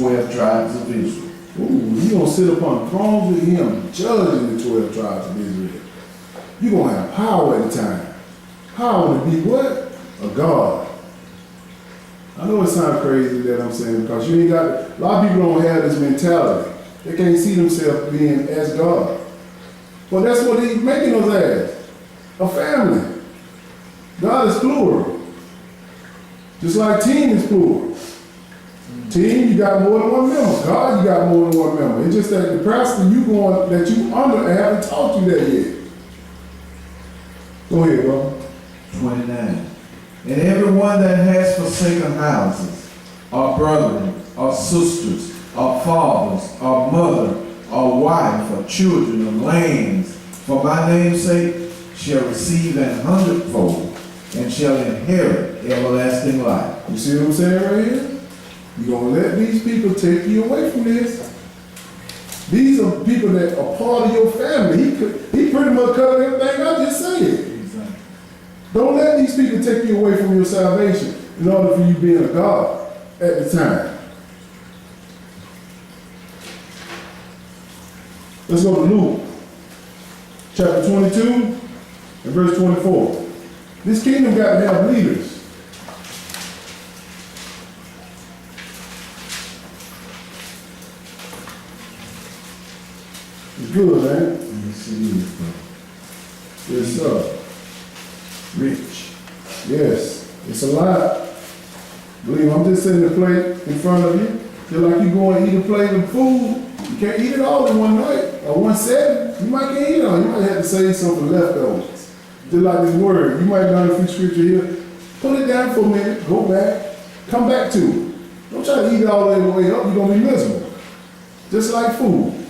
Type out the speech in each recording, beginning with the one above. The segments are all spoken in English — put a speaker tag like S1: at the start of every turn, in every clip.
S1: 12 tribes of Israel.
S2: Ooh, you gonna sit upon thrones with him, judging the 12 tribes of Israel. You gonna have power at the time. Power to be what? A God. I know it sounds crazy that I'm saying, because you ain't got, a lot of people don't have this mentality. They can't see themselves being as God. Well, that's what he's making us as. A family. God is plural. Just like team is plural. Team, you got more than one member. God, you got more than one member. It's just that the pastor that you under haven't taught you that yet. Go ahead, bro.
S1: 29. And everyone that has forsaken houses, or brethren, or sisters, or fathers, or mother, or wife, or children, or lands, for my name's sake, shall receive an hundredfold, and shall inherit everlasting life.
S2: You see what I'm saying right here? You're going to let these people take you away from this. These are people that are part of your family. He pretty much covered everything I just said.
S1: Exactly.
S2: Don't let these people take you away from your salvation in order for you being a God at the time. Let's go to Luke, chapter 22 and verse 24. This kingdom got to have leaders. It's good, man.
S1: Yes, it is, bro.
S2: Yes, sir.
S1: Rich.
S2: Yes, it's a lot. Believe me, I'm just setting the plate in front of you. Just like you go and eat a plate of food. You can't eat it all in one night or one setting. You might can't eat it all. You might have to save something leftovers. Just like this word. You might learn a few scripture here. Put it down for a minute. Go back. Come back to it. Don't try to eat it all the way up. You're going to be miserable. Just like food.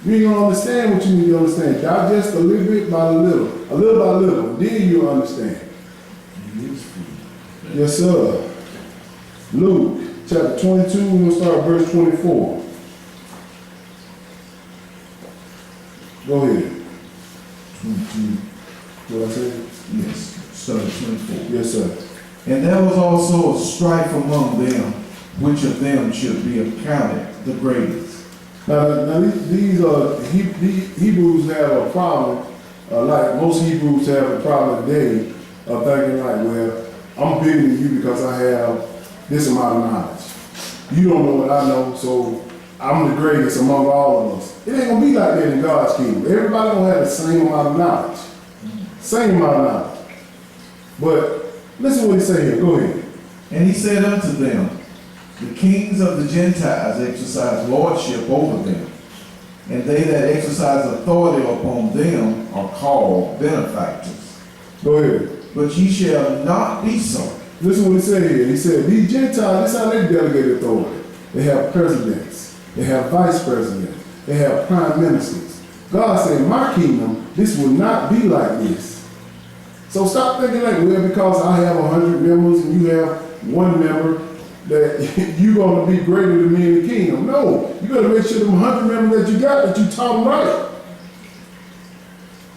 S2: You ain't gonna understand what you need to understand. Digest a little bit by little by little, then you'll understand. Yes, sir. Luke chapter 22, we're gonna start verse 24. Go ahead.
S1: 22.
S2: What I say?
S1: Yes, start at 24.
S2: Yes, sir.
S1: And there was also a strife among them, which of them should be accounted the greatest.
S2: Now these Hebrews have a problem, like most Hebrews have a problem today of thinking like, well, I'm bigger than you because I have this amount of knowledge. You don't know what I know, so I'm the greatest among all of us. It ain't gonna be like that in God's kingdom. Everybody gonna have the same amount of knowledge. Same amount of knowledge. But listen what he say here, go ahead.
S1: And he said unto them, the kings of the Gentiles exercise lordship over them, and they that exercise authority upon them are called benefactors.
S2: Go ahead.
S1: But ye shall not be so.
S2: Listen what he said here. He said, these Gentiles, this is how they delegate authority. They have presidents. They have vice presidents. They have prime ministers. God said, my kingdom, this will not be like this. So stop thinking like, well, because I have 100 members and you have one member, that you're going to be greater than me in the kingdom. No, you got to make sure them 100 members that you got, that you taught them right.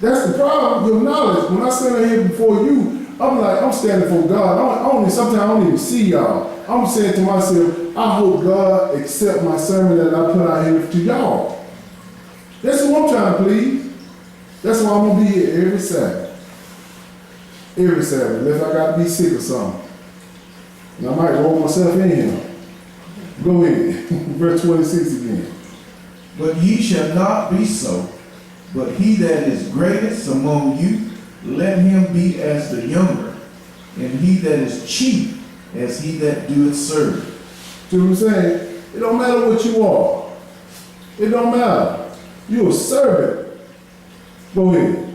S2: That's the problem, your knowledge. When I stand here before you, I'm standing for God. Sometimes I don't even see y'all. I'm saying to myself, I hope God accept my sermon that I put out here to y'all. That's who I'm trying to please. That's why I'm going to be here every Sabbath. Every Sabbath, unless I got to be sick or something. And I might roll myself in here. Go ahead. Verse 26 again.
S1: But ye shall not be so, but he that is greatest among you, let him be as the younger, and he that is chief as he that doeth serve.
S2: See what I'm saying? It don't matter what you are. It don't matter. You're a servant. Go ahead.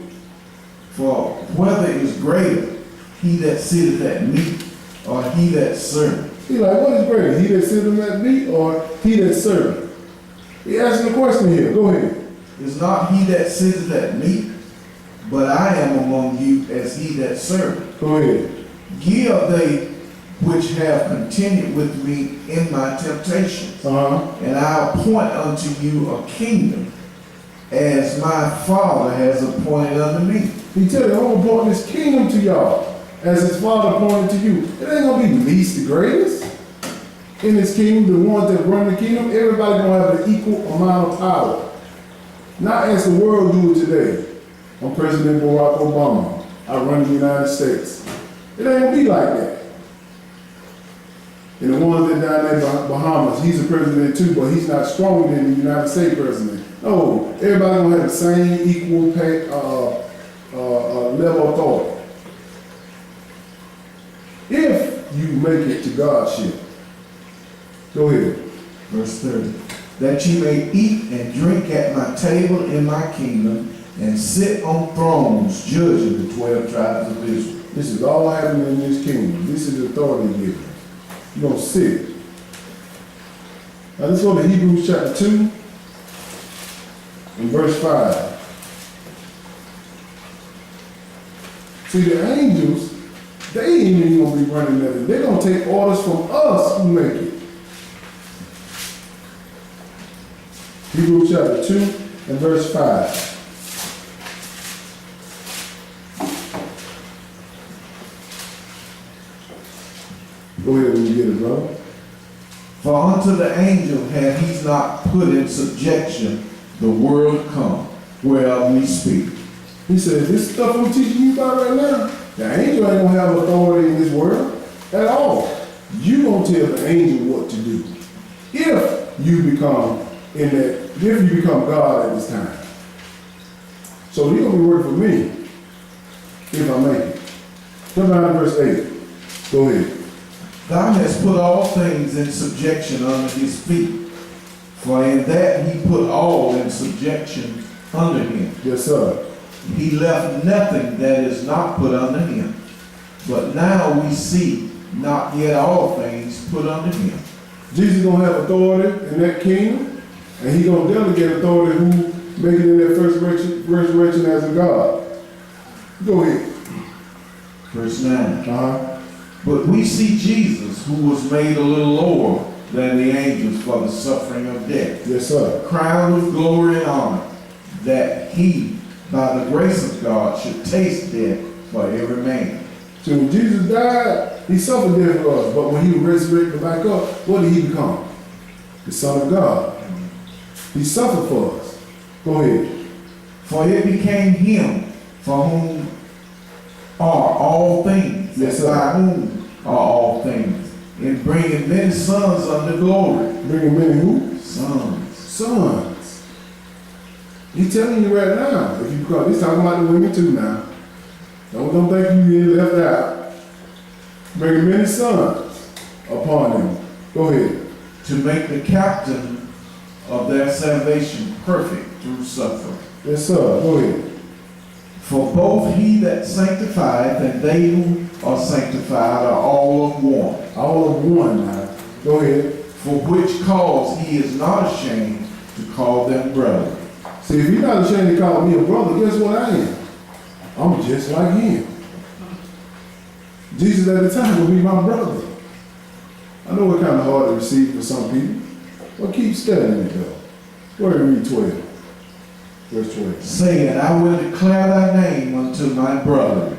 S1: For whether is greater, he that sitteth at meat, or he that serveth?
S2: He like, what is greater? He that sitteth at meat or he that serveth? He asking a question here. Go ahead.
S1: Is not he that sitteth at meat, but I am among you as he that serveth.
S2: Go ahead.
S1: Ye are they which have continued with me in my temptations, and I appoint unto you a kingdom, as my Father has appointed unto me.
S2: He tell you, I'm going to appoint this kingdom to y'all, as his Father appointed to you. It ain't going to be least the greatest. in his kingdom, the ones that run the kingdom, everybody gonna have an equal amount of power. Not as the world do it today. I'm President Barack Obama. I run the United States. It ain't gonna be like that. And the ones that down there in Bahamas, he's a president too, but he's not stronger than the United States president. No, everybody gonna have the same equal level of authority. If you make it to God's ship. Go ahead.
S1: Verse 30. That ye may eat and drink at my table in my kingdom, and sit on thrones judging the 12 tribes of Israel.
S2: This is all happening in this kingdom. This is authority given. You're going to sit. Now let's go to Hebrews chapter 2 and verse 5. See, the angels, they ain't even going to be running nothing. They're going to take orders from us who make it. Hebrews chapter 2 and verse 5. Go ahead when you get it, brother.
S1: For unto the angel had he not put in subjection the world come, whereof we speak.
S2: He said, this stuff I'm teaching you about right now, the angel ain't gonna have authority in this world at all. You gonna tell the angel what to do. If you become God at this time. So you're gonna be working for me if I make it. Come down to verse 8. Go ahead.
S1: Thou hast put all things in subjection under his feet. For in that he put all in subjection under him.
S2: Yes, sir.
S1: He left nothing that is not put under him. But now we see not yet all things put under him.
S2: Jesus gonna have authority in that kingdom, and he gonna delegate authority who make it in that first resurrection as a God. Go ahead.
S1: Verse 9.
S2: Uh-huh.
S1: But we see Jesus, who was made a little lower than the angels for the suffering of death,
S2: Yes, sir.
S1: crowned with glory and honor, that he, by the grace of God, should taste death for every man.
S2: So when Jesus died, he suffered death for us. But when he was resurrected back up, what did he become? The Son of God. He suffered for us. Go ahead.
S1: For it became him for whom are all things,
S2: Yes, sir.
S1: by whom are all things, in bringing many sons unto glory.
S2: Bringing many who?
S1: Sons.
S2: Sons. He's telling you right now. If you become, he's talking about the women too now. Don't think you get left out. Bringing many sons upon them. Go ahead.
S1: To make the captain of their salvation perfect through suffering.
S2: Yes, sir. Go ahead.
S1: For both he that sanctifieth and they who are sanctified are all of one.
S2: All of one now. Go ahead.
S1: For which cause he is not ashamed to call them brethren.
S2: See, if you're not ashamed to call me a brother, guess what I am? I'm just like him. Jesus at the time will be my brother. I know it's kind of hard to receive for some people, but keep studying it though. Go ahead and read 12. Verse 12.
S1: Saying, I will declare thy name unto my brethren.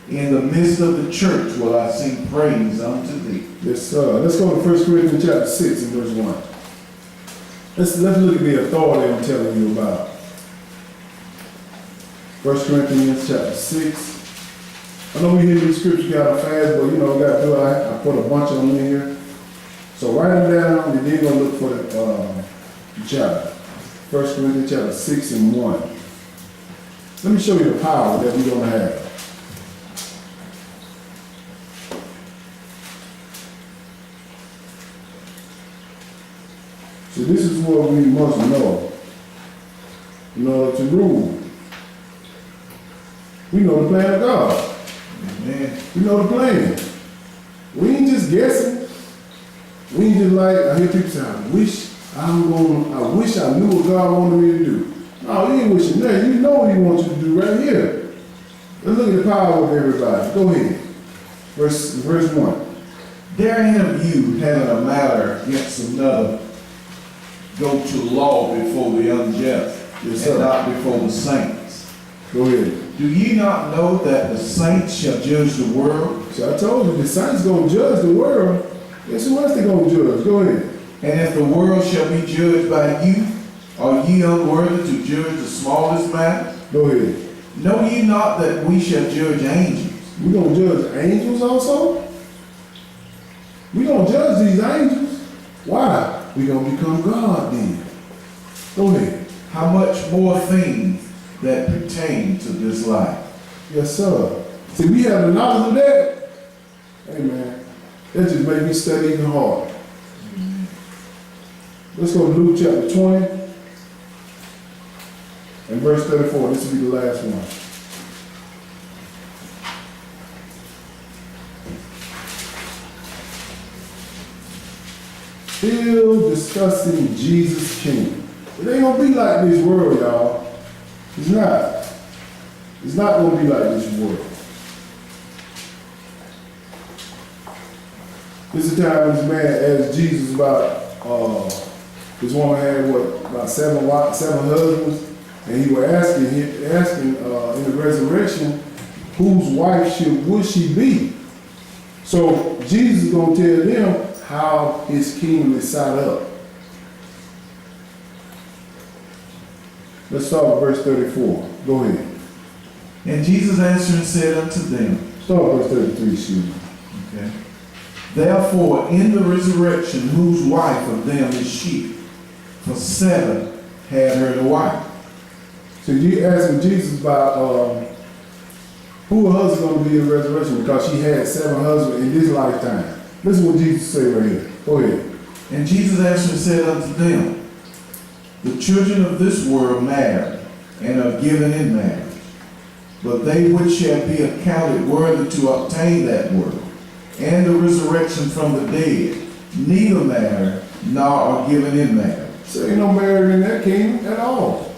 S1: In the midst of the church will I sing praise unto thee.
S2: Yes, sir. Let's go to 1 Corinthians chapter 6 and verse 1. Let's look at the authority I'm telling you about. 1 Corinthians chapter 6. I know we hear these scriptures kind of fast, but you know, we got to do it. I put a bunch of them in here. So write them down, and then you're going to look for the chapter. 1 Corinthians chapter 6 and 1. Let me show you the power that we're going to have. So this is what we must know in order to rule. We know the plan of God.
S1: Amen.
S2: We know the plan. We ain't just guessing. We ain't just like, I hear people say, I wish I knew what God wanted me to do. No, you ain't wishing that. You know what he wants you to do right here. Let's look at the power of everybody. Go ahead. Verse 1.
S1: Dare any of you having a matter against another go to law before the unjust,
S2: Yes, sir.
S1: and not before the saints?
S2: Go ahead.
S1: Do ye not know that the saints shall judge the world?
S2: So I told you, the saints gonna judge the world. Guess who else they gonna judge? Go ahead.
S1: And if the world shall be judged by you, are ye unworthy to judge the smallest matter?
S2: Go ahead.
S1: Know ye not that we shall judge angels?
S2: We gonna judge angels also? We gonna judge these angels? Why? We gonna become God then. Go ahead.
S1: How much more things that pertain to this life?
S2: Yes, sir. See, we have the knowledge of that. Hey, man, that just made me study even harder. Let's go to Luke chapter 20 and verse 34. This will be the last one. Still discussing Jesus' kingdom. It ain't gonna be like this world, y'all. It's not. It's not gonna be like this world. This is the time when this man asked Jesus about, this woman had about seven husbands, and he was asking in the resurrection, whose wife would she be? So Jesus is gonna tell them how his kingdom is set up. Let's start with verse 34. Go ahead.
S1: And Jesus answered and said unto them,
S2: Start with verse 33, excuse me.
S1: okay, therefore in the resurrection, whose wife of them is she? For 7 had her to wife.
S2: So you asking Jesus about who her husband going to be in the resurrection because she had 7 husbands in this lifetime. Listen what Jesus say right here. Go ahead.
S1: And Jesus answered and said unto them, the children of this world marry and are given in marriage. But they which shall be accounted worthy to obtain that world, and the resurrection from the dead, neither marry nor are given in marriage.
S2: So ain't no marriage in that kingdom at all.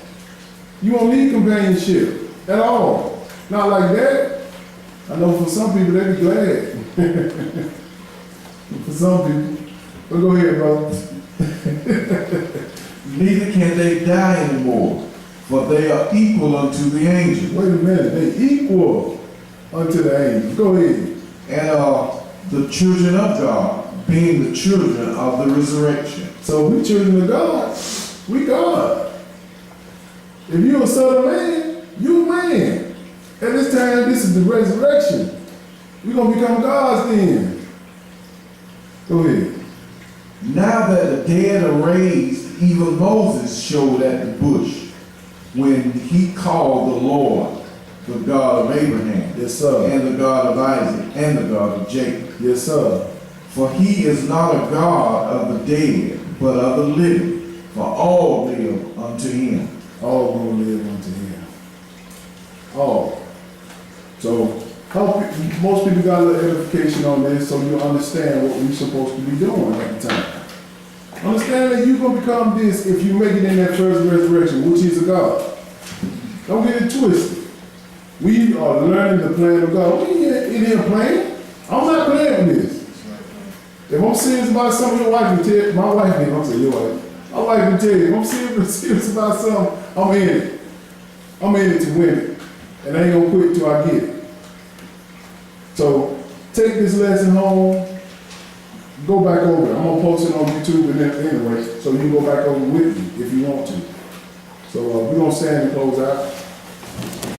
S2: You won't need companionship at all. Not like that. I know for some people they be glad. For some people. But go ahead, brother.
S1: Neither can they die anymore, for they are equal unto the angels,
S2: Wait a minute. They equal unto the angels. Go ahead.
S1: and are the children of God, being the children of the resurrection.
S2: So we children of God. We God. If you're a son of man, you a man. At this time, this is the resurrection. We're going to become gods then. Go ahead.
S1: Now that the dead are raised, even Moses showed at the bush, when he called the Lord, the God of Abraham,
S2: Yes, sir.
S1: and the God of Isaac, and the God of Jacob.
S2: Yes, sir.
S1: For he is not a God of the dead, but of the living, for all live unto him.
S2: All going to live unto him. All. So, most people got a little edification on this so you understand what we're supposed to be doing at the time. Understand that you're going to become this if you make it in that first resurrection, which is a God. Don't get it twisted. We are learning the plan of God. We ain't in here playing. I'm not playing with this. If I'm serious about something, your wife can tell you. My wife can, I'm saying your wife. My wife can tell you. If I'm serious about something, I'm in it. I'm in it to win it. And I ain't going to quit till I get it. So, take this lesson home. Go back over it. I'm going to post it on YouTube and then anyway, so you can go back over with me if you want to. So, we're going to stand and close out.